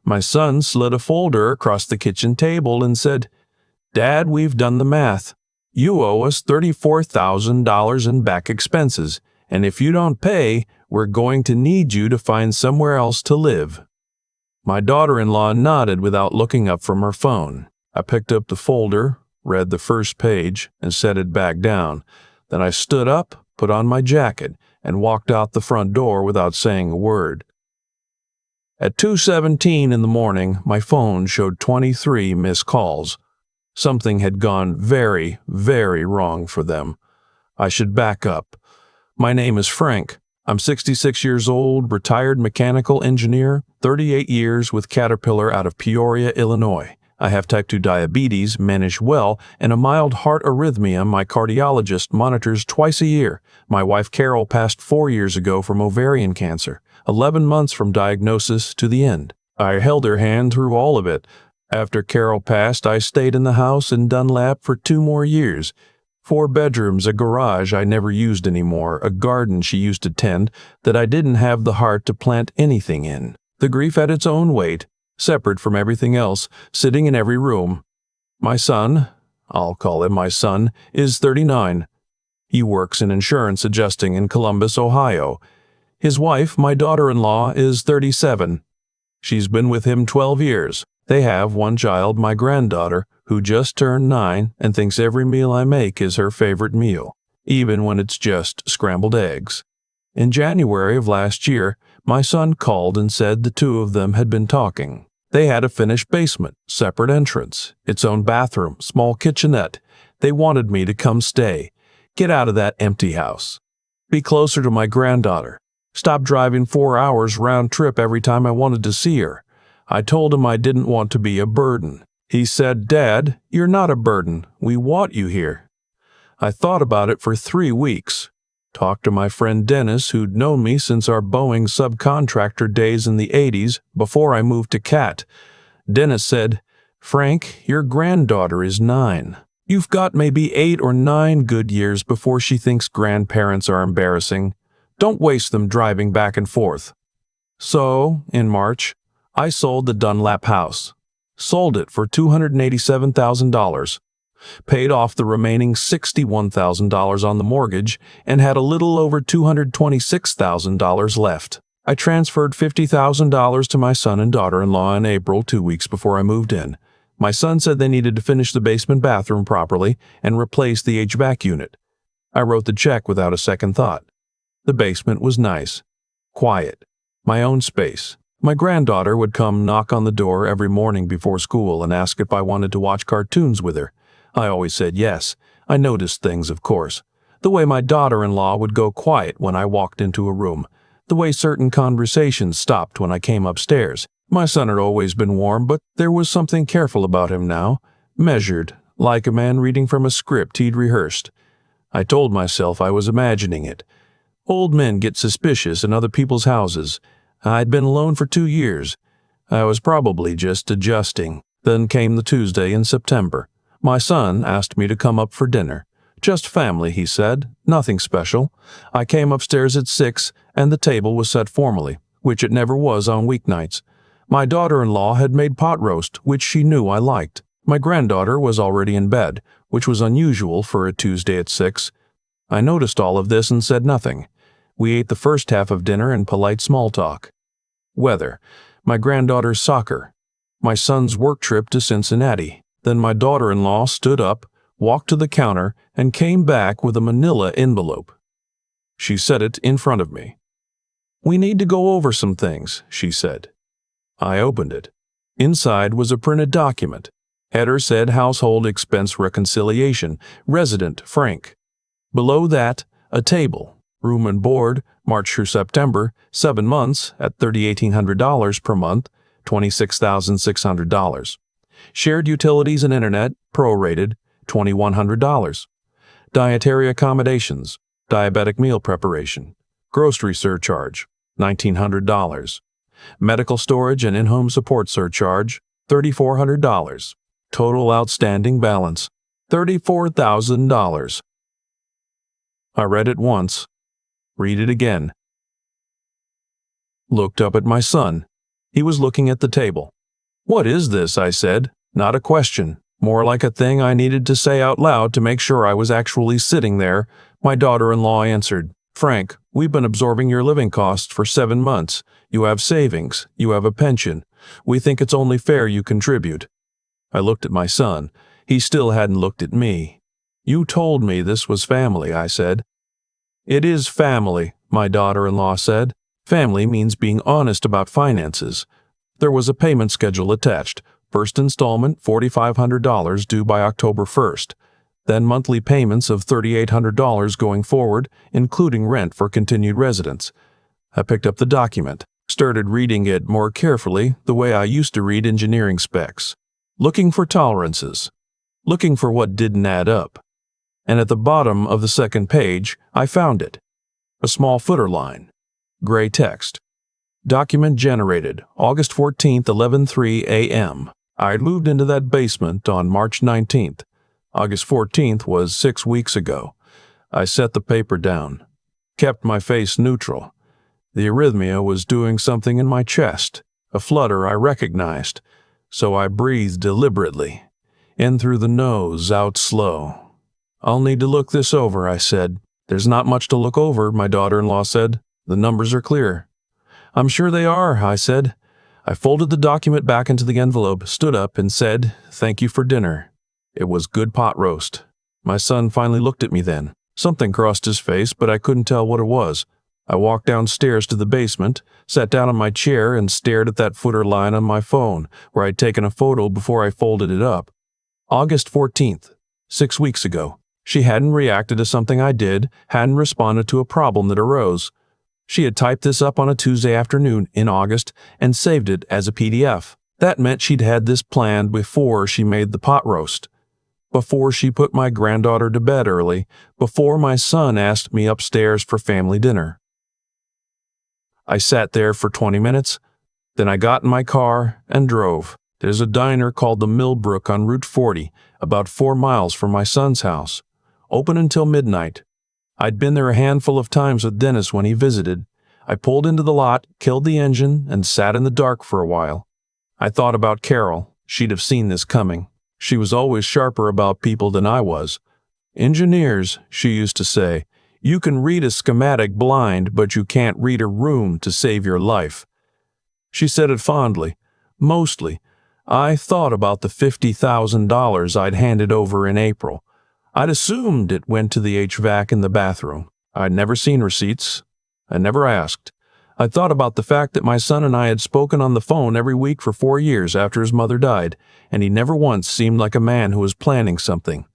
My son slid a folder across the kitchen table and said, "Dad, we've done the math. You owe us $34,000 in back expenses, and if you don't pay, we're going to need you to find somewhere else to live." My daughter-in-law nodded without looking up from her phone. I picked up the folder, read the first page, and set it back down. Then I stood up, put on my jacket, and walked out the front door without saying a word. At 2:17 in the morning, my phone showed 23 missed calls. Something had gone very, very wrong for them. I should back up. My name is Frank. I'm 66 years old, retired mechanical engineer, 38 years with Caterpillar out of Peoria, Illinois. I have type 2 diabetes, managed well, and a mild heart arrhythmia my cardiologist monitors twice a year. My wife Carol passed 4 years ago from ovarian cancer, 11 months from diagnosis to the end. I held her hand through all of it. After Carol passed, I stayed in the house in Dunlap for 2 more years. 4 bedrooms, a garage I never used anymore, a garden she used to tend that I didn't have the heart to plant anything in. The grief had its own weight, separate from everything else, sitting in every room. My son, I'll call him my son, is 39. He works in insurance adjusting in Columbus, Ohio. His wife, my daughter-in-law, is 37. She's been with him 12 years. They have 1 child, my granddaughter, who just turned 9 and thinks every meal I make is her favorite meal, even when it's just scrambled eggs. In January of last year, my son called and said the 2 of them had been talking. They had a finished basement, separate entrance, its own bathroom, small kitchenette. They wanted me to come stay. Get out of that empty house. Be closer to my granddaughter. Stop driving 4 hours round trip every time I wanted to see her. I told him I didn't want to be a burden. He said, "Dad, you're not a burden. We want you here." I thought about it for 3 weeks. Talked to my friend Dennis, who'd known me since our Boeing subcontractor days in the 80s before I moved to CAT. Dennis said, "Frank, your granddaughter is 9. You've got maybe 8 or 9 good years before she thinks grandparents are embarrassing. Don't waste them driving back and forth." So, in March, I sold the Dunlap house. Sold it for $287,000. Paid off the remaining $61,000 on the mortgage, and had a little over $226,000 left. I transferred $50,000 to my son and daughter-in-law in April, 2 weeks before I moved in. My son said they needed to finish the basement bathroom properly and replace the HVAC unit. I wrote the check without a second thought. The basement was nice, quiet, my own space. My granddaughter would come knock on the door every morning before school and ask if I wanted to watch cartoons with her. I always said yes. I noticed things, of course. The way my daughter-in-law would go quiet when I walked into a room. The way certain conversations stopped when I came upstairs. My son had always been warm, but there was something careful about him now. Measured, like a man reading from a script he'd rehearsed. I told myself I was imagining it. Old men get suspicious in other people's houses. I'd been alone for 2 years. I was probably just adjusting. Then came the Tuesday in September. My son asked me to come up for dinner. Just family, he said, nothing special. I came upstairs at 6, and the table was set formally, which it never was on weeknights. My daughter-in-law had made pot roast, which she knew I liked. My granddaughter was already in bed, which was unusual for a Tuesday at 6. I noticed all of this and said nothing. We ate the first half of dinner in polite small talk. Weather, my granddaughter's soccer, my son's work trip to Cincinnati. Then my daughter-in-law stood up, walked to the counter, and came back with a manila envelope. She set it in front of me. "We need to go over some things," she said. I opened it. Inside was a printed document. Header said Household Expense Reconciliation, Resident Frank. Below that, a table. Room and board, March through September, 7 months at $3,800 per month, $26,600. Shared utilities and internet, prorated, $2,100. Dietary accommodations, diabetic meal preparation, grocery surcharge, $1,900. Medical storage and in-home support surcharge, $3,400. Total outstanding balance, $34,000. I read it once. Read it again. Looked up at my son. He was looking at the table. "What is this?" I said. Not a question, more like a thing I needed to say out loud to make sure I was actually sitting there. My daughter-in-law answered, "Frank, we've been absorbing your living costs for 7 months. You have savings. You have a pension. We think it's only fair you contribute." I looked at my son. He still hadn't looked at me. "You told me this was family," I said. "It is family," my daughter-in-law said. "Family means being honest about finances." There was a payment schedule attached. First installment, $4,500 due by October 1st. Then monthly payments of $3,800 going forward, including rent for continued residence. I picked up the document, started reading it more carefully the way I used to read engineering specs. Looking for tolerances. Looking for what didn't add up. And at the bottom of the second page, I found it. A small footer line. Gray text. Document generated, August 14th, 11:03 a.m. I moved into that basement on March 19th. August 14th was 6 weeks ago. I set the paper down. Kept my face neutral. The arrhythmia was doing something in my chest, a flutter I recognized, so I breathed deliberately. In through the nose, out slow. "I'll need to look this over," I said. "There's not much to look over," my daughter-in-law said. "The numbers are clear." "I'm sure they are," I said. I folded the document back into the envelope, stood up, and said, "Thank you for dinner." It was good pot roast. My son finally looked at me then. Something crossed his face, but I couldn't tell what it was. I walked downstairs to the basement, sat down on my chair, and stared at that footer line on my phone, where I'd taken a photo before I folded it up. August 14th, 6 weeks ago. She hadn't reacted to something I did, hadn't responded to a problem that arose. She had typed this up on a Tuesday afternoon in August and saved it as a PDF. That meant she'd had this planned before she made the pot roast, before she put my granddaughter to bed early, before my son asked me upstairs for family dinner. I sat there for 20 minutes, then I got in my car and drove. There's a diner called the Millbrook on Route 40, about 4 miles from my son's house. Open until midnight. I'd been there a handful of times with Dennis when he visited. I pulled into the lot, killed the engine, and sat in the dark for a while. I thought about Carol. She'd have seen this coming. She was always sharper about people than I was. "Engineers," she used to say, "you can read a schematic blind, but you can't read a room to save your life." She said it fondly. Mostly. I thought about the $50,000 I'd handed over in April. I'd assumed it went to the HVAC in the bathroom. I'd never seen receipts. I never asked. I thought about the fact that my son and I had spoken on the phone every week for 4 years after his mother died, and he never once seemed like a man who was planning something.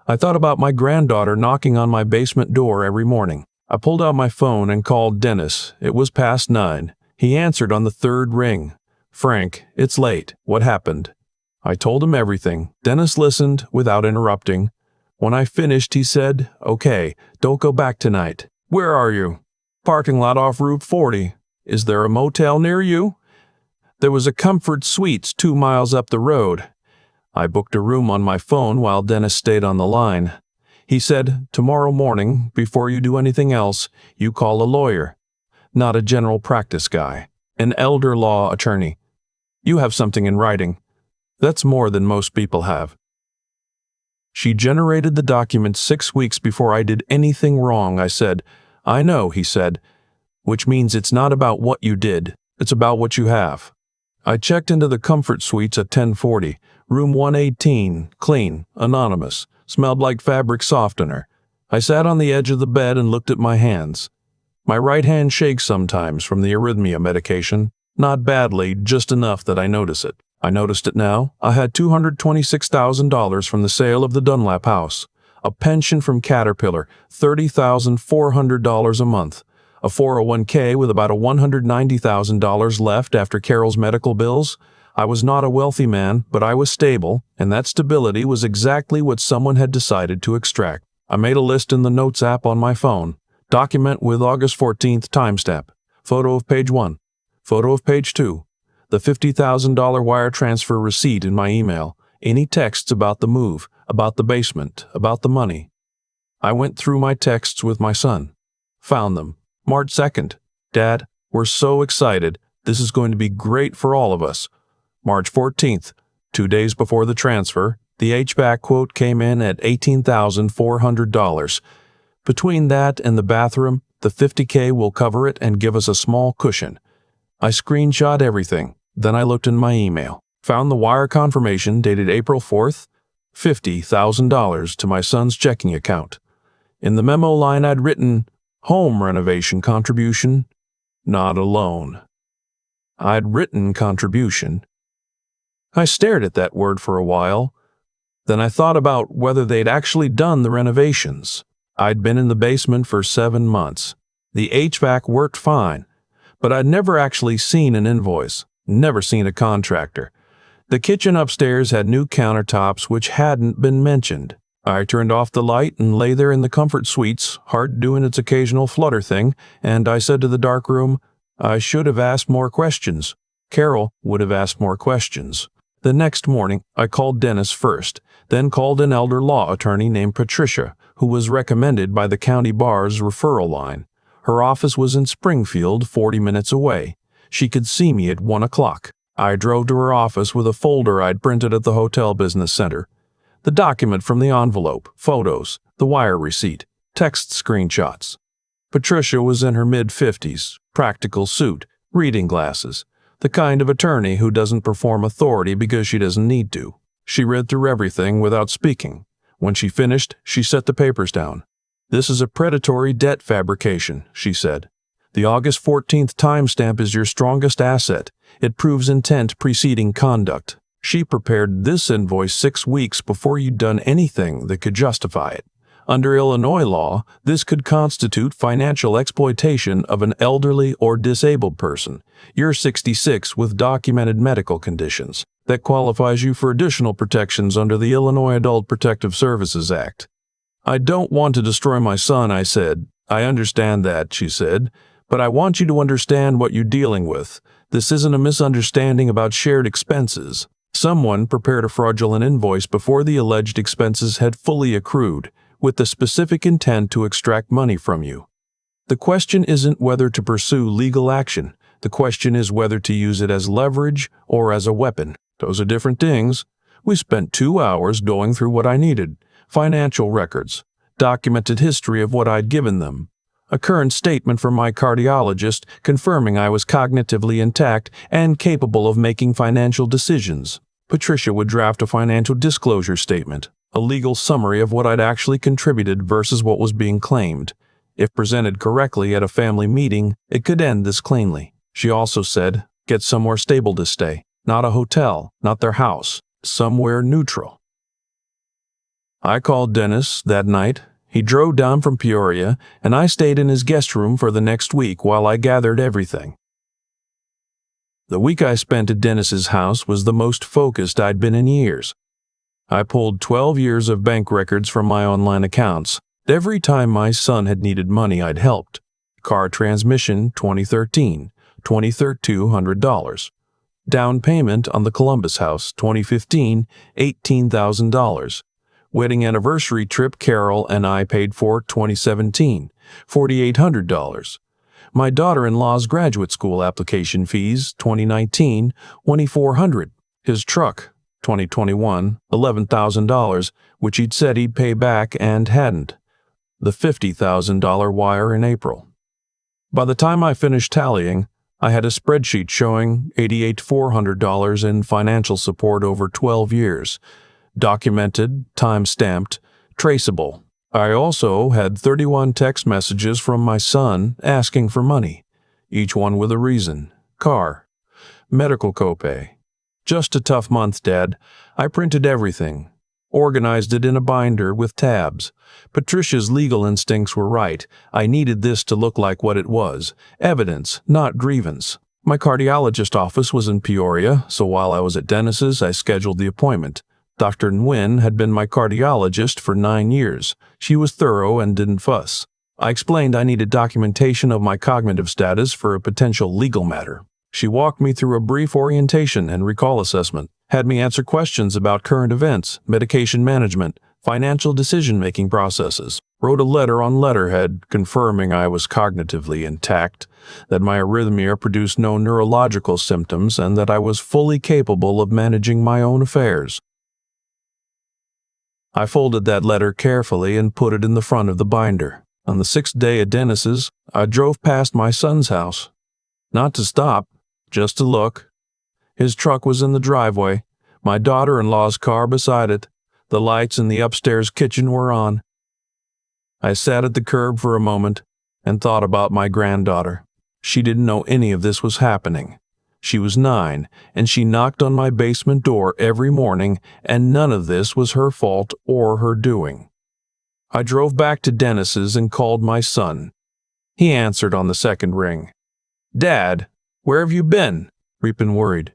I thought about my granddaughter knocking on my basement door every morning. I pulled out my phone and called Dennis. It was past 9. He answered on the 3rd ring. "Frank, it's late. What happened?" I told him everything. Dennis listened without interrupting. When I finished, he said, "Okay, don't go back tonight." "Where are you?" "Parking lot off Route 40. Is there a motel near you?" There was a Comfort Suites 2 miles up the road. I booked a room on my phone while Dennis stayed on the line. He said, "Tomorrow morning, before you do anything else, you call a lawyer. Not a general practice guy. An elder law attorney. You have something in writing. That's more than most people have." She generated the document 6 weeks before I did anything wrong, I said. "I know," he said, "which means it's not about what you did. It's about what you have." I checked into the Comfort Suites at 1040, room 118, clean, anonymous, smelled like fabric softener. I sat on the edge of the bed and looked at my hands. My right hand shakes sometimes from the arrhythmia medication. Not badly, just enough that I notice it. I noticed it now. I had $226,000 from the sale of the Dunlap house, a pension from Caterpillar, $30,400 a month, a 401k with about $190,000 left after Carol's medical bills. I was not a wealthy man, but I was stable, and that stability was exactly what someone had decided to extract. I made a list in the Notes app on my phone. Document with August 14th timestamp. Photo of page 1. Photo of page 2. The $50,000 wire transfer receipt in my email. Any texts about the move, about the basement, about the money. I went through my texts with my son. Found them. March 2nd. "Dad, we're so excited. This is going to be great for all of us. March 14th, 2 days before the transfer, the HVAC quote came in at $18,400. Between that and the bathroom, the $50K will cover it and give us a small cushion. I screenshot everything. Then I looked in my email. Found the wire confirmation dated April 4th, $50,000 to my son's checking account. In the memo line I'd written, home renovation contribution, not a loan. I'd written contribution. I stared at that word for a while. Then I thought about whether they'd actually done the renovations. I'd been in the basement for 7 months. The HVAC worked fine, but I'd never actually seen an invoice, never seen a contractor. The kitchen upstairs had new countertops which hadn't been mentioned. I turned off the light and lay there in the comfort suites, heart doing its occasional flutter thing, and I said to the dark room, I should have asked more questions. Carol would have asked more questions. The next morning, I called Dennis first, then called an elder law attorney named Patricia, who was recommended by the county bar's referral line. Her office was in Springfield, 40 minutes away. She could see me at 1 o'clock. I drove to her office with a folder I'd printed at the hotel business center. The document from the envelope, photos, the wire receipt, text screenshots. Patricia was in her mid-50s, practical suit, reading glasses, the kind of attorney who doesn't perform authority because she doesn't need to. She read through everything without speaking. When she finished, she set the papers down. This is a predatory debt fabrication, she said. The August 14th timestamp is your strongest asset. It proves intent preceding conduct. She prepared this invoice 6 weeks before you'd done anything that could justify it. Under Illinois law, this could constitute financial exploitation of an elderly or disabled person. You're 66 with documented medical conditions. That qualifies you for additional protections under the Illinois Adult Protective Services Act. I don't want to destroy my son, I said. I understand that, she said, but I want you to understand what you're dealing with. This isn't a misunderstanding about shared expenses. Someone prepared a fraudulent invoice before the alleged expenses had fully accrued, with the specific intent to extract money from you. The question isn't whether to pursue legal action. The question is whether to use it as leverage or as a weapon. Those are different things. We spent 2 hours going through what I needed. Financial records, documented history of what I'd given them, a current statement from my cardiologist confirming I was cognitively intact and capable of making financial decisions. Patricia would draft a financial disclosure statement, a legal summary of what I'd actually contributed versus what was being claimed. If presented correctly at a family meeting, it could end this cleanly. She also said, get somewhere stable to stay, not a hotel, not their house, somewhere neutral. I called Dennis that night. He drove down from Peoria, and I stayed in his guest room for the next week while I gathered everything. The week I spent at Dennis's house was the most focused I'd been in years. I pulled 12 years of bank records from my online accounts. Every time my son had needed money, I'd helped. Car transmission, 2013, $2,200. Down payment on the Columbus house, 2015, $18,000. Wedding anniversary trip Carol and I paid for, 2017, $4,800. My daughter-in-law's graduate school application fees, 2019, $2,400. His truck, 2021, $11,000, which he'd said he'd pay back and hadn't. The $50,000 wire in April. By the time I finished tallying, I had a spreadsheet showing $88,400 in financial support over 12 years. Documented, time-stamped, traceable. I also had 31 text messages from my son asking for money, each one with a reason. Car, medical copay. Just a tough month, Dad. I printed everything, organized it in a binder with tabs. Patricia's legal instincts were right. I needed this to look like what it was, evidence, not grievance. My cardiologist office was in Peoria, so while I was at Dennis's, I scheduled the appointment. Dr. Nguyen had been my cardiologist for 9 years. She was thorough and didn't fuss. I explained I needed documentation of my cognitive status for a potential legal matter. She walked me through a brief orientation and recall assessment, had me answer questions about current events, medication management, financial decision-making processes, wrote a letter on letterhead confirming I was cognitively intact, that my arrhythmia produced no neurological symptoms, and that I was fully capable of managing my own affairs. I folded that letter carefully and put it in the front of the binder. On the 6th day at Dennis's, I drove past my son's house. Not to stop, just to look. His truck was in the driveway, my daughter-in-law's car beside it. The lights in the upstairs kitchen were on. I sat at the curb for a moment and thought about my granddaughter. She didn't know any of this was happening. She was 9, and she knocked on my basement door every morning, and none of this was her fault or her doing. I drove back to Dennis's and called my son. He answered on the second ring. "Dad, where have you been?" Reapin worried.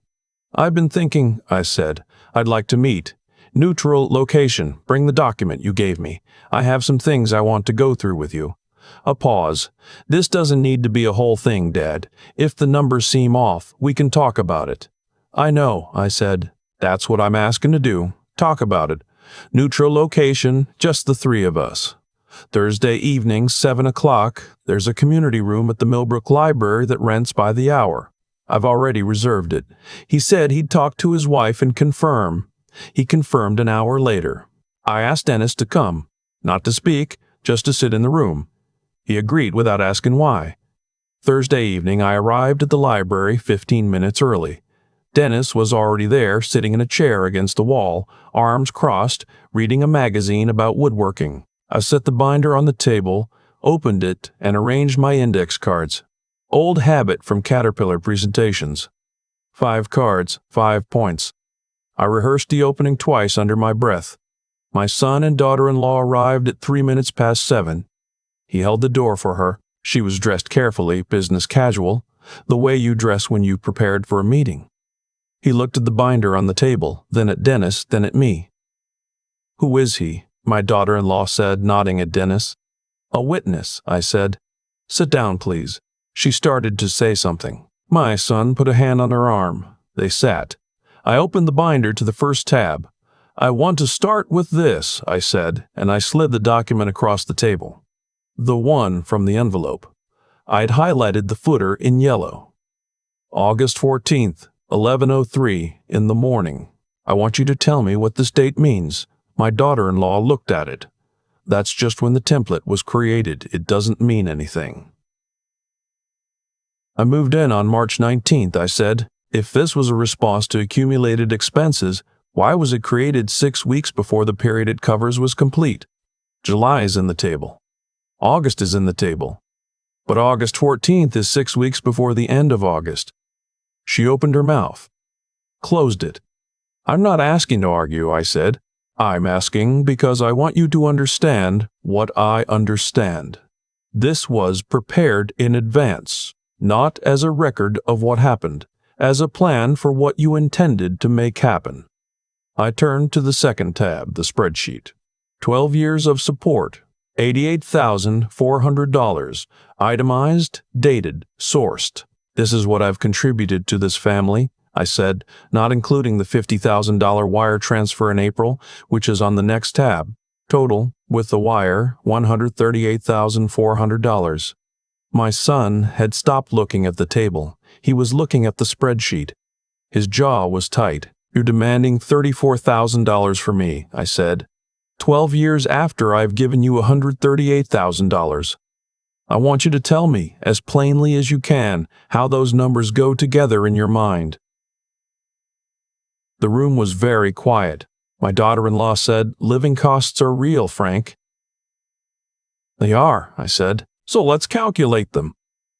"I've been thinking," I said. "I'd like to meet. Neutral location. Bring the document you gave me. I have some things I want to go through with you." A pause. "This doesn't need to be a whole thing, Dad. If the numbers seem off, we can talk about it." "I know," I said. "That's what I'm asking to do. Talk about it. Neutral location, just the 3 of us. Thursday evening, 7 o'clock, there's a community room at the Millbrook Library that rents by the hour. I've already reserved it." He said he'd talk to his wife and confirm. He confirmed an hour later. I asked Dennis to come, not to speak, just to sit in the room. He agreed without asking why. Thursday evening, I arrived at the library 15 minutes early. Dennis was already there, sitting in a chair against the wall, arms crossed, reading a magazine about woodworking. I set the binder on the table, opened it, and arranged my index cards. Old habit from Caterpillar presentations. 5 cards, 5 points. I rehearsed the opening twice under my breath. My son and daughter-in-law arrived at 3 minutes past 7. He held the door for her. She was dressed carefully, business casual, the way you dress when you prepared for a meeting. He looked at the binder on the table, then at Dennis, then at me. "Who is he?" my daughter-in-law said, nodding at Dennis. "A witness," I said. "Sit down, please." She started to say something. My son put a hand on her arm. They sat. I opened the binder to the first tab. "I want to start with this," I said, and I slid the document across the table. The one from the envelope. I'd highlighted the footer in yellow. "August 14th, 11:03 in the morning. I want you to tell me what this date means." My daughter-in-law looked at it. "That's just when the template was created. It doesn't mean anything." "I moved in on March 19th, I said. "If this was a response to accumulated expenses, why was it created 6 weeks before the period it covers was complete? July is in the table. August is in the table. But August 14th is 6 weeks before the end of August." She opened her mouth, closed it. "I'm not asking to argue," I said. "I'm asking because I want you to understand what I understand. This was prepared in advance, not as a record of what happened, as a plan for what you intended to make happen." I turned to the second tab, the spreadsheet. 12 years of support, $88,400, itemized, dated, sourced. "This is what I've contributed to this family," I said, not including the $50,000 wire transfer in April, which is on the next tab. Total, with the wire, $138,400. My son had stopped looking at the table. He was looking at the spreadsheet. His jaw was tight. "You're demanding $34,000 for me," I said. 12 years after I've given you $138,000. I want you to tell me, as plainly as you can, how those numbers go together in your mind." The room was very quiet. My daughter-in-law said, "Living costs are real, Frank." "They are," I said. "So let's calculate them.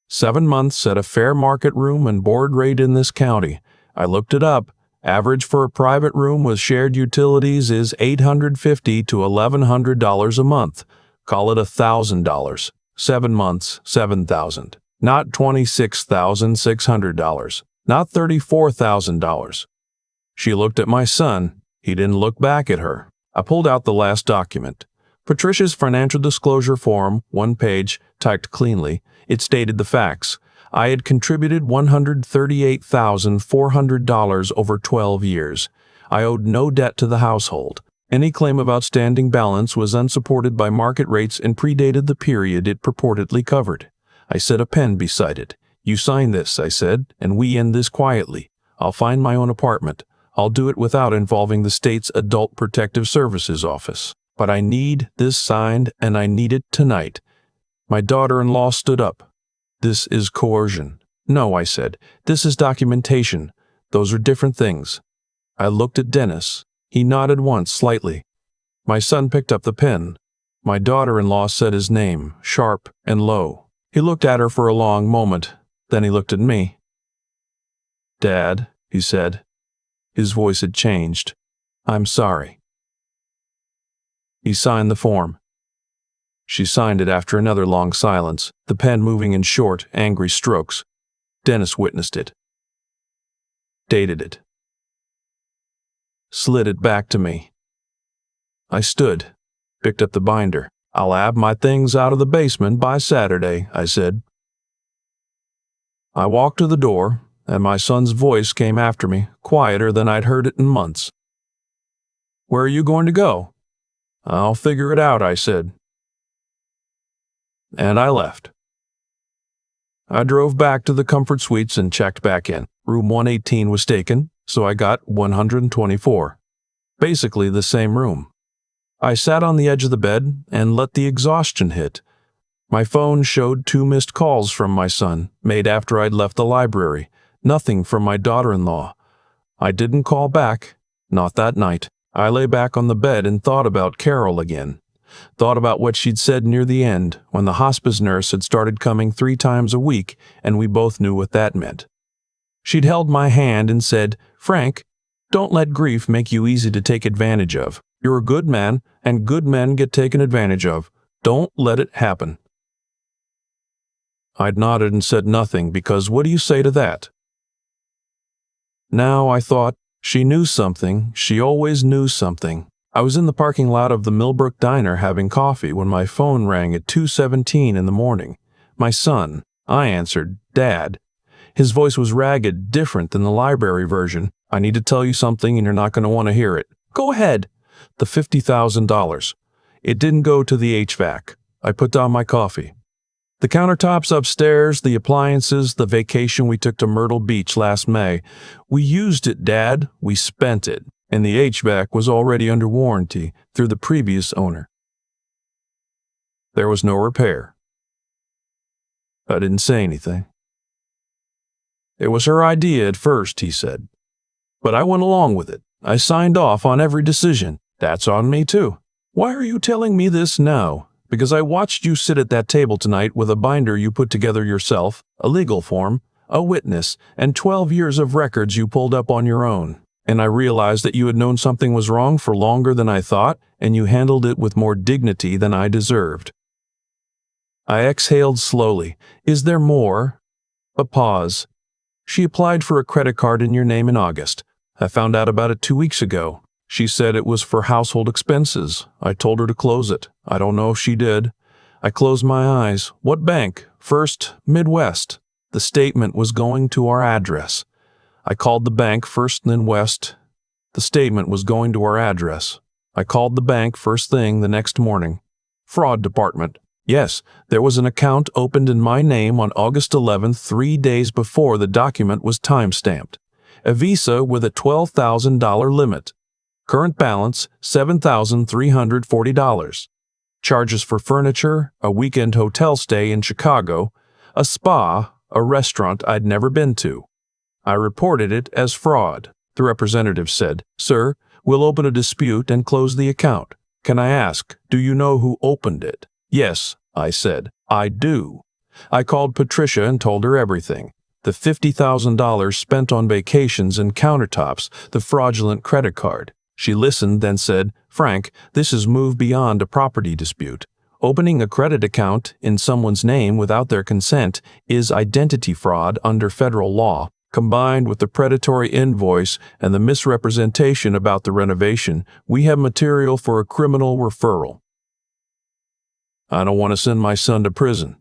7 months at a fair market room and board rate in this county. I looked it up. Average for a private room with shared utilities is $850 to $1,100 a month. Call it $1,000. 7 months, $7,000. Not $26,600. Not $34,000. She looked at my son. He didn't look back at her. I pulled out the last document. Patricia's financial disclosure form, 1 page, typed cleanly. It stated the facts. I had contributed $138,400 over 12 years. I owed no debt to the household. Any claim of outstanding balance was unsupported by market rates and predated the period it purportedly covered. I set a pen beside it. "You sign this," I said, "and we end this quietly. I'll find my own apartment. I'll do it without involving the state's Adult Protective Services office. But I need this signed, and I need it tonight." My daughter-in-law stood up. "This is coercion." "No," I said. "This is documentation. Those are different things." I looked at Dennis. He nodded once, slightly. My son picked up the pen. My daughter-in-law said his name, sharp and low. He looked at her for a long moment. Then he looked at me. "Dad," he said. His voice had changed. "I'm sorry." He signed the form. She signed it after another long silence, the pen moving in short, angry strokes. Dennis witnessed it. Dated it. Slid it back to me. I stood, picked up the binder. "I'll have my things out of the basement by Saturday," I said. I walked to the door, and my son's voice came after me, quieter than I'd heard it in months. "Where are you going to go?" "I'll figure it out," I said. And I left. I drove back to the Comfort Suites and checked back in. Room 118 was taken, so I got 124. Basically the same room. I sat on the edge of the bed and let the exhaustion hit. My phone showed 2 missed calls from my son, made after I'd left the library. Nothing from my daughter-in-law. I didn't call back, not that night. I lay back on the bed and thought about Carol again. Thought about what she'd said near the end, when the hospice nurse had started coming 3 times a week, and we both knew what that meant. She'd held my hand and said, "Frank, don't let grief make you easy to take advantage of. You're a good man, and good men get taken advantage of. Don't let it happen." I'd nodded and said nothing, because what do you say to that? Now, I thought, she knew something. She always knew something. I was in the parking lot of the Millbrook Diner having coffee when my phone rang at 2:17 in the morning. My son. I answered, "Dad." His voice was ragged, different than the library version. "I need to tell you something and you're not going to want to hear it." "Go ahead." "The $50,000. It didn't go to the HVAC. I put down my coffee. The countertops upstairs, the appliances, the vacation we took to Myrtle Beach last May. We used it, Dad. We spent it. And the HVAC was already under warranty through the previous owner. There was no repair. I didn't say anything. "It was her idea at first," he said. "But I went along with it. I signed off on every decision. That's on me, too. Why are you telling me this now? Because I watched you sit at that table tonight with a binder you put together yourself, a legal form, a witness, and 12 years of records you pulled up on your own. And I realized that you had known something was wrong for longer than I thought, and you handled it with more dignity than I deserved." I exhaled slowly. "Is there more?" A pause. "She applied for a credit card in your name in August. I found out about it 2 weeks ago. She said it was for household expenses. I told her to close it. I don't know if she did. I closed my eyes. What bank? First Midwest. The statement was going to our address. I called the bank, First then West. The statement was going to our address. I called the bank first thing the next morning. Fraud department. Yes, there was an account opened in my name on August 11th, 3 days before the document was time-stamped. A Visa with a $12,000 limit. Current balance, $7,340. Charges for furniture, a weekend hotel stay in Chicago, a spa, a restaurant I'd never been to. I reported it as fraud. The representative said, "Sir, we'll open a dispute and close the account. Can I ask, do you know who opened it?" "Yes," I said, "I do." I called Patricia and told her everything. The $50,000 spent on vacations and countertops, the fraudulent credit card. She listened, then said, "Frank, this has moved beyond a property dispute. Opening a credit account in someone's name without their consent is identity fraud under federal law. Combined with the predatory invoice and the misrepresentation about the renovation, we have material for a criminal referral." "I don't want to send my son to prison."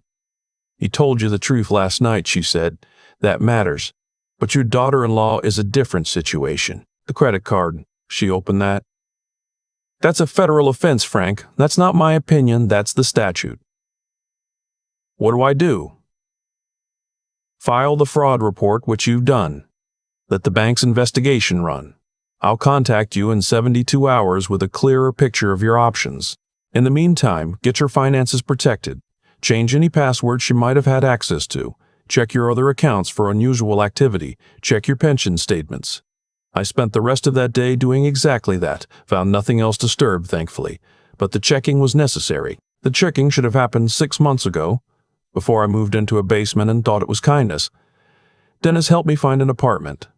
"He told you the truth last night," she said. "That matters. But your daughter-in-law is a different situation. The credit card, she opened that." That's a federal offense, Frank. That's not my opinion, that's the statute. What do I do? File the fraud report, which you've done. Let the bank's investigation run. I'll contact you in 72 hours with a clearer picture of your options. In the meantime, get your finances protected. Change any passwords she might have had access to. Check your other accounts for unusual activity. Check your pension statements. I spent the rest of that day doing exactly that, found nothing else disturbed, thankfully. But the checking was necessary. The checking should have happened 6 months ago, before I moved into a basement and thought it was kindness. Dennis helped me find an apartment.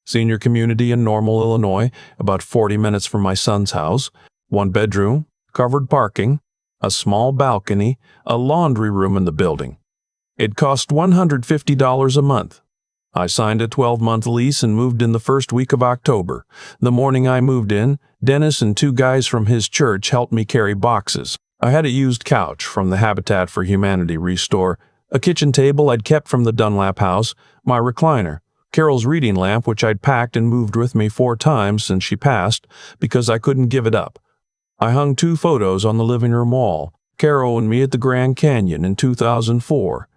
Senior community in Normal, Illinois, about 40 minutes from my son's house. 1 bedroom, covered parking, a small balcony, a laundry room in the building. It cost $150 a month. I signed a 12-month lease and moved in the first week of October. The morning I moved in, Dennis and 2 guys from his church helped me carry boxes. I had a used couch from the Habitat for Humanity restore, a kitchen table I'd kept from the Dunlap house, my recliner, Carol's reading lamp which I'd packed and moved with me 4 times since she passed because I couldn't give it up. I hung 2 photos on the living room wall, Carol and me at the Grand Canyon in 2004.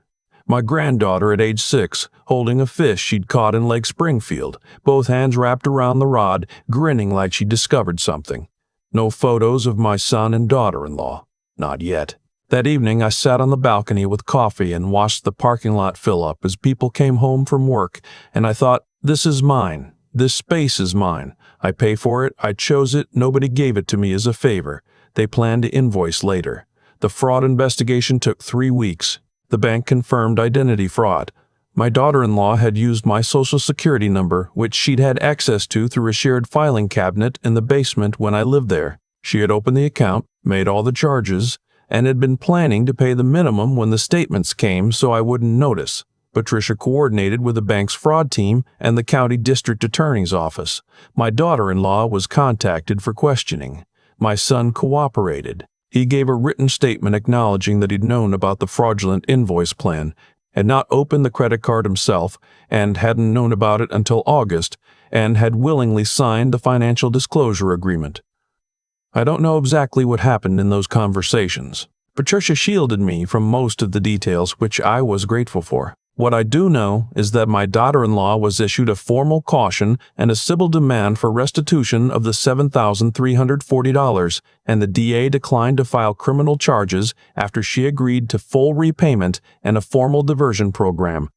My granddaughter at age 6, holding a fish she'd caught in Lake Springfield, both hands wrapped around the rod, grinning like she'd discovered something. No photos of my son and daughter-in-law. Not yet. That evening I sat on the balcony with coffee and watched the parking lot fill up as people came home from work, and I thought, this is mine. This space is mine. I pay for it, I chose it, nobody gave it to me as a favor. They planned to invoice later. The fraud investigation took 3 weeks. The bank confirmed identity fraud. My daughter-in-law had used my social security number, which she'd had access to through a shared filing cabinet in the basement when I lived there. She had opened the account, made all the charges, and had been planning to pay the minimum when the statements came so I wouldn't notice. Patricia coordinated with the bank's fraud team and the county district attorney's office. My daughter-in-law was contacted for questioning. My son cooperated. He gave a written statement acknowledging that he'd known about the fraudulent invoice plan, had not opened the credit card himself, and hadn't known about it until August, and had willingly signed the financial disclosure agreement. I don't know exactly what happened in those conversations. Patricia shielded me from most of the details, which I was grateful for. What I do know is that my daughter-in-law was issued a formal caution and a civil demand for restitution of the $7,340, and the DA declined to file criminal charges after she agreed to full repayment and a formal diversion program.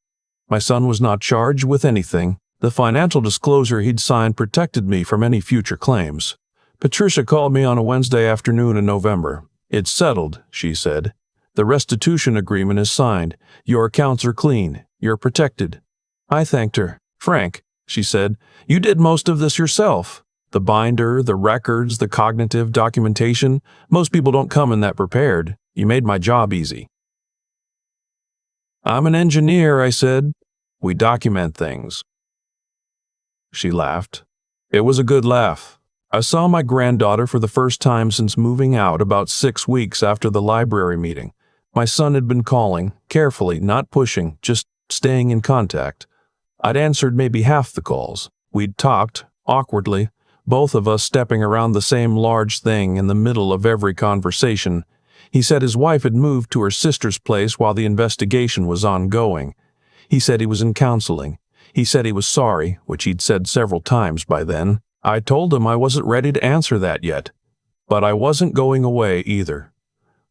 My son was not charged with anything. The financial disclosure he'd signed protected me from any future claims. Patricia called me on a Wednesday afternoon in November. "It's settled," she said. "The restitution agreement is signed. Your accounts are clean. You're protected." I thanked her. "Frank," she said, "you did most of this yourself. The binder, the records, the cognitive documentation. Most people don't come in that prepared. You made my job easy." "I'm an engineer," I said. "We document things." She laughed. It was a good laugh. I saw my granddaughter for the first time since moving out about 6 weeks after the library meeting. My son had been calling, carefully, not pushing, just staying in contact. I'd answered maybe half the calls. We'd talked, awkwardly, both of us stepping around the same large thing in the middle of every conversation. He said his wife had moved to her sister's place while the investigation was ongoing. He said he was in counseling. He said he was sorry, which he'd said several times by then. I told him I wasn't ready to answer that yet. But I wasn't going away either.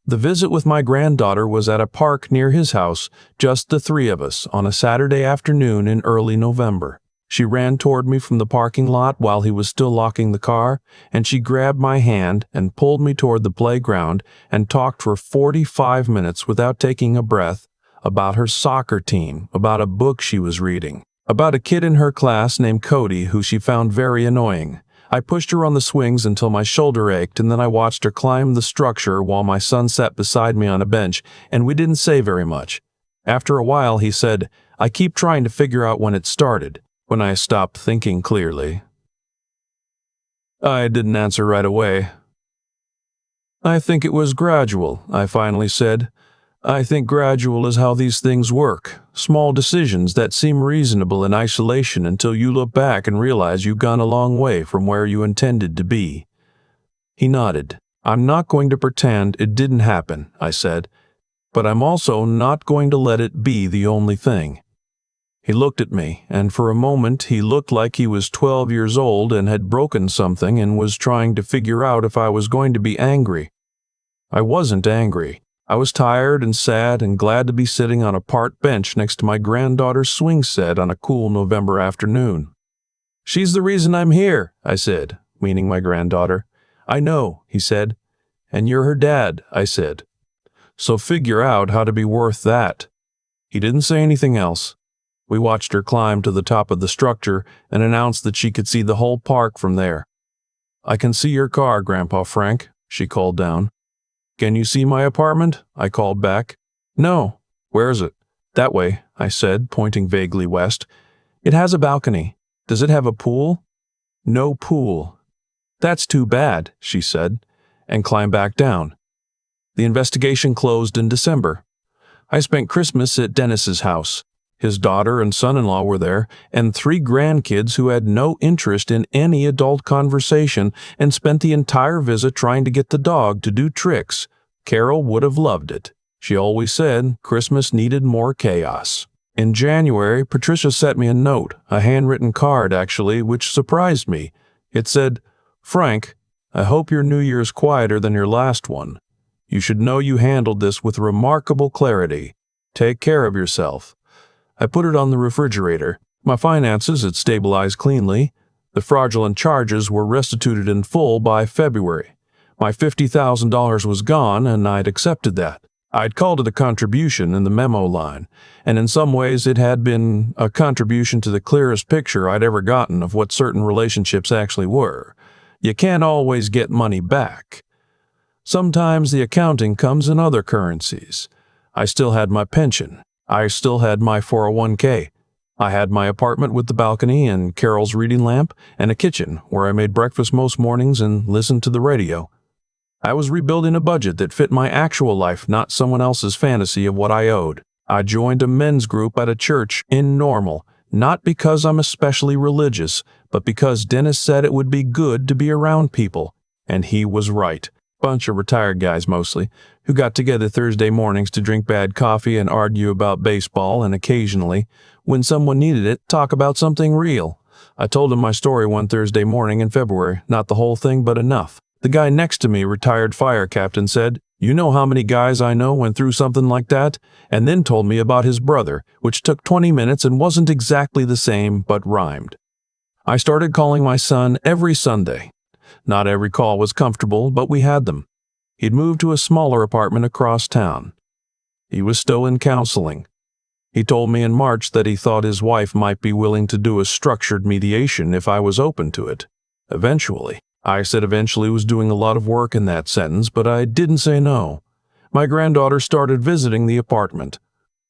The visit with my granddaughter was at a park near his house, just the 3 of us, on a Saturday afternoon in early November. She ran toward me from the parking lot while he was still locking the car, and she grabbed my hand and pulled me toward the playground and talked for 45 minutes without taking a breath about her soccer team, about a book she was reading, about a kid in her class named Cody who she found very annoying. I pushed her on the swings until my shoulder ached, and then I watched her climb the structure while my son sat beside me on a bench, and we didn't say very much. After a while, he said, "I keep trying to figure out when it started," when I stopped thinking clearly. I didn't answer right away. "I think it was gradual," I finally said. "I think gradual is how these things work. Small decisions that seem reasonable in isolation until you look back and realize you've gone a long way from where you intended to be." He nodded. I'm not going to pretend it didn't happen, I said, but I'm also not going to let it be the only thing. He looked at me, and for a moment he looked like he was 12 years old and had broken something and was trying to figure out if I was going to be angry. I wasn't angry. I was tired and sad and glad to be sitting on a park bench next to my granddaughter's swing set on a cool November afternoon. She's the reason I'm here, I said, meaning my granddaughter. I know, he said. And you're her dad, I said. So figure out how to be worth that. He didn't say anything else. We watched her climb to the top of the structure and announced that she could see the whole park from there. I can see your car, Grandpa Frank, she called down. Can you see my apartment? I called back. No. Where is it? That way, I said, pointing vaguely west. It has a balcony. Does it have a pool? No pool. That's too bad, she said, and climbed back down. The investigation closed in December. I spent Christmas at Dennis's house. His daughter and son-in-law were there, and 3 grandkids who had no interest in any adult conversation and spent the entire visit trying to get the dog to do tricks. Carol would have loved it. She always said Christmas needed more chaos. In January, Patricia sent me a note, a handwritten card actually, which surprised me. It said, Frank, I hope your New Year's quieter than your last one. You should know you handled this with remarkable clarity. Take care of yourself. I put it on the refrigerator. My finances had stabilized cleanly. The fraudulent charges were restituted in full by February. My $50,000 was gone, and I'd accepted that. I'd called it a contribution in the memo line, and in some ways it had been a contribution to the clearest picture I'd ever gotten of what certain relationships actually were. You can't always get money back. Sometimes the accounting comes in other currencies. I still had my pension. I still had my 401k. I had my apartment with the balcony and Carol's reading lamp and a kitchen where I made breakfast most mornings and listened to the radio. I was rebuilding a budget that fit my actual life, not someone else's fantasy of what I owed. I joined a men's group at a church in Normal, not because I'm especially religious, but because Dennis said it would be good to be around people. And he was right. Bunch of retired guys mostly, who got together Thursday mornings to drink bad coffee and argue about baseball and occasionally, when someone needed it, talk about something real. I told him my story one Thursday morning in February, not the whole thing, but enough. The guy next to me, retired fire captain, said, You know how many guys I know went through something like that? And then told me about his brother, which took 20 minutes and wasn't exactly the same, but rhymed. I started calling my son every Sunday. Not every call was comfortable, but we had them. He'd moved to a smaller apartment across town. He was still in counseling. He told me in March that he thought his wife might be willing to do a structured mediation if I was open to it. Eventually. I said eventually was doing a lot of work in that sentence, but I didn't say no. My granddaughter started visiting the apartment.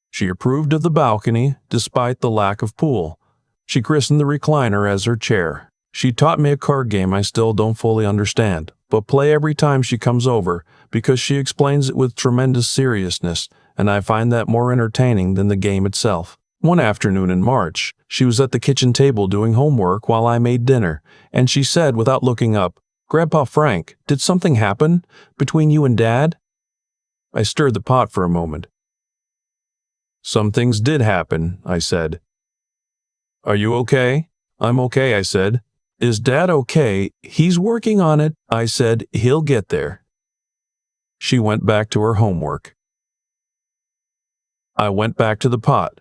She approved of the balcony, despite the lack of pool. She christened the recliner as her chair. She taught me a card game I still don't fully understand, but play every time she comes over because she explains it with tremendous seriousness, and I find that more entertaining than the game itself. One afternoon in March, she was at the kitchen table doing homework while I made dinner, and she said without looking up, Grandpa Frank, did something happen between you and Dad? I stirred the pot for a moment. Some things did happen, I said. Are you okay? I'm okay, I said. Is Dad okay? He's working on it, I said. He'll get there. She went back to her homework. I went back to the pot.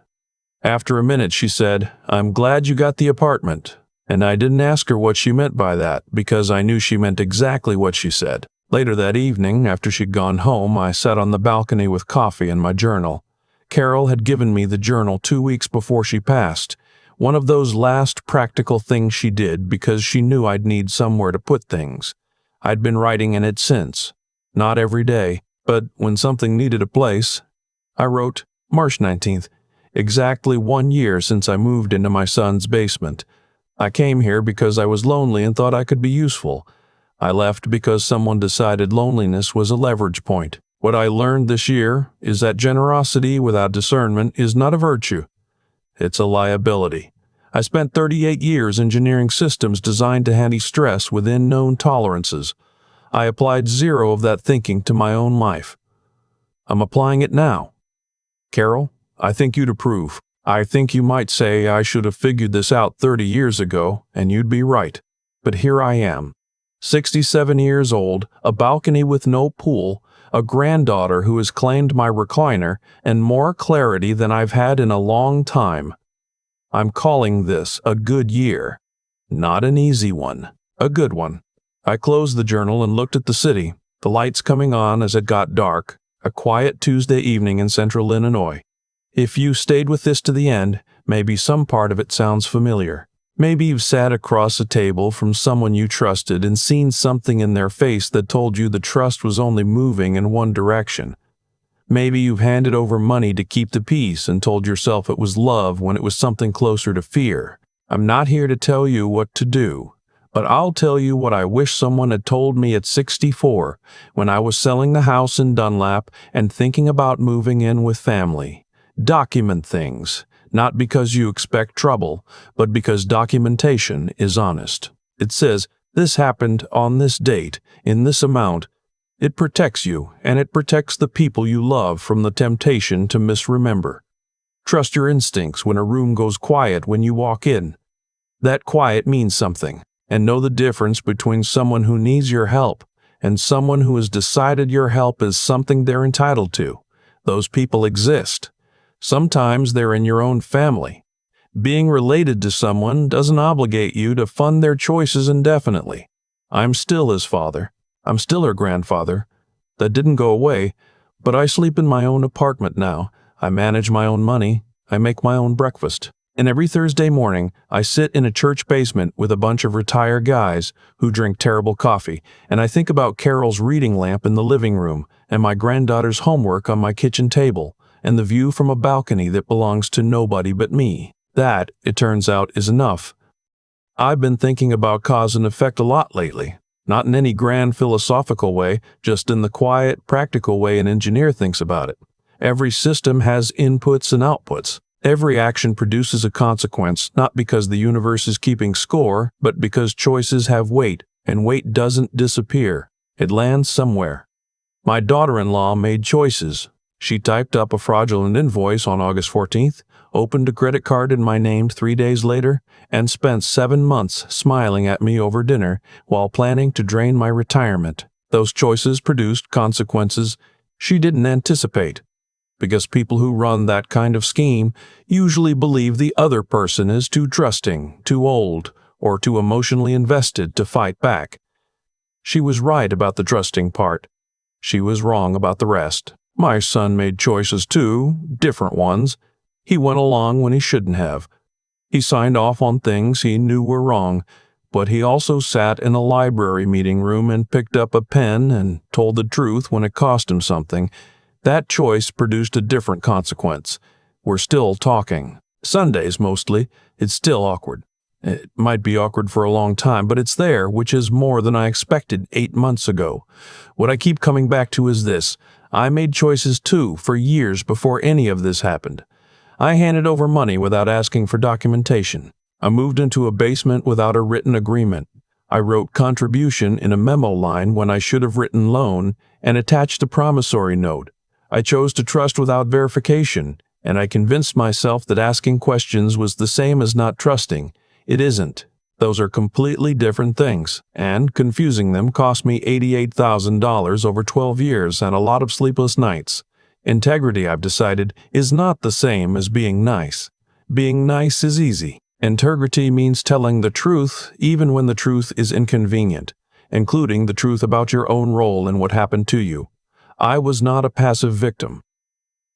After a minute, she said, I'm glad you got the apartment. And I didn't ask her what she meant by that, because I knew she meant exactly what she said. Later that evening, after she'd gone home, I sat on the balcony with coffee and my journal. Carol had given me the journal 2 weeks before she passed. One of those last practical things she did because she knew I'd need somewhere to put things. I'd been writing in it since. Not every day, but when something needed a place. I wrote, March 19th. Exactly 1 year since I moved into my son's basement. I came here because I was lonely and thought I could be useful. I left because someone decided loneliness was a leverage point. What I learned this year is that generosity without discernment is not a virtue. It's a liability. I spent 38 years engineering systems designed to handle stress within known tolerances. I applied zero of that thinking to my own life. I'm applying it now. Carol, I think you'd approve. I think you might say I should have figured this out 30 years ago, and you'd be right. But here I am, 67 years old, a balcony with no pool, a granddaughter who has claimed my recliner, and more clarity than I've had in a long time. I'm calling this a good year. Not an easy one, a good one. I closed the journal and looked at the city, the lights coming on as it got dark, a quiet Tuesday evening in central Illinois. If you stayed with this to the end, maybe some part of it sounds familiar. Maybe you've sat across a table from someone you trusted and seen something in their face that told you the trust was only moving in one direction. Maybe you've handed over money to keep the peace and told yourself it was love when it was something closer to fear. I'm not here to tell you what to do, but I'll tell you what I wish someone had told me at 64 when I was selling the house in Dunlap and thinking about moving in with family. Document things, not because you expect trouble, but because documentation is honest. It says, this happened on this date, in this amount. It protects you, and it protects the people you love from the temptation to misremember. Trust your instincts when a room goes quiet when you walk in. That quiet means something, and know the difference between someone who needs your help and someone who has decided your help is something they're entitled to. Those people exist. Sometimes they're in your own family. Being related to someone doesn't obligate you to fund their choices indefinitely. I'm still his father. I'm still her grandfather. That didn't go away, but I sleep in my own apartment now. I manage my own money. I make my own breakfast. And every Thursday morning, I sit in a church basement with a bunch of retired guys who drink terrible coffee, and I think about Carol's reading lamp in the living room and my granddaughter's homework on my kitchen table and the view from a balcony that belongs to nobody but me. That, it turns out, is enough. I've been thinking about cause and effect a lot lately. Not in any grand philosophical way, just in the quiet, practical way an engineer thinks about it. Every system has inputs and outputs. Every action produces a consequence, not because the universe is keeping score, but because choices have weight, and weight doesn't disappear. It lands somewhere. My daughter-in-law made choices. She typed up a fraudulent invoice on August 14th, opened a credit card in my name 3 days later, and spent 7 months smiling at me over dinner while planning to drain my retirement. Those choices produced consequences she didn't anticipate, because people who run that kind of scheme usually believe the other person is too trusting, too old, or too emotionally invested to fight back. She was right about the trusting part. She was wrong about the rest. My son made choices too, different ones. He went along when he shouldn't have. He signed off on things he knew were wrong, but he also sat in a library meeting room and picked up a pen and told the truth when it cost him something. That choice produced a different consequence. We're still talking. Sundays mostly. It's still awkward. It might be awkward for a long time, but it's there, which is more than I expected 8 months ago. What I keep coming back to is this. I made choices too for years before any of this happened. I handed over money without asking for documentation. I moved into a basement without a written agreement. I wrote contribution in a memo line when I should have written loan and attached a promissory note. I chose to trust without verification, and I convinced myself that asking questions was the same as not trusting. It isn't. Those are completely different things, and confusing them cost me $88,000 over 12 years and a lot of sleepless nights. Integrity, I've decided, is not the same as being nice. Being nice is easy. Integrity means telling the truth even when the truth is inconvenient, including the truth about your own role in what happened to you. I was not a passive victim.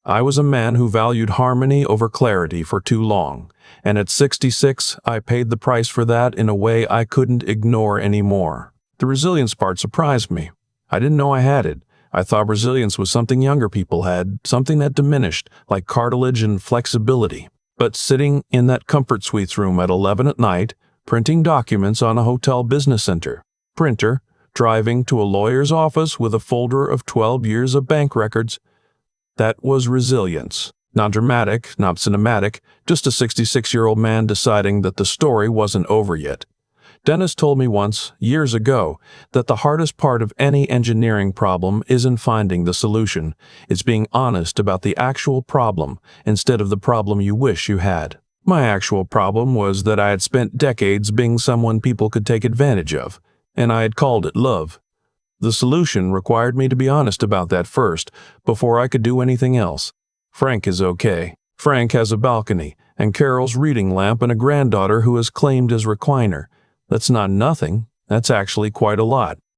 I was a man who valued harmony over clarity for too long, and at 66, I paid the price for that in a way I couldn't ignore anymore. The resilience part surprised me. I didn't know I had it. I thought resilience was something younger people had, something that diminished, like cartilage and flexibility. But sitting in that comfort suites room at 11 at night, printing documents on a hotel business center, printer, driving to a lawyer's office with a folder of 12 years of bank records, that was resilience. Not dramatic, not cinematic, just a 66-year-old man deciding that the story wasn't over yet. Dennis told me once, years ago, that the hardest part of any engineering problem isn't finding the solution. It's being honest about the actual problem instead of the problem you wish you had. My actual problem was that I had spent decades being someone people could take advantage of, and I had called it love. The solution required me to be honest about that first, before I could do anything else. Frank is okay. Frank has a balcony, and Carol's reading lamp, and a granddaughter who is claimed as recliner. That's not nothing. That's actually quite a lot.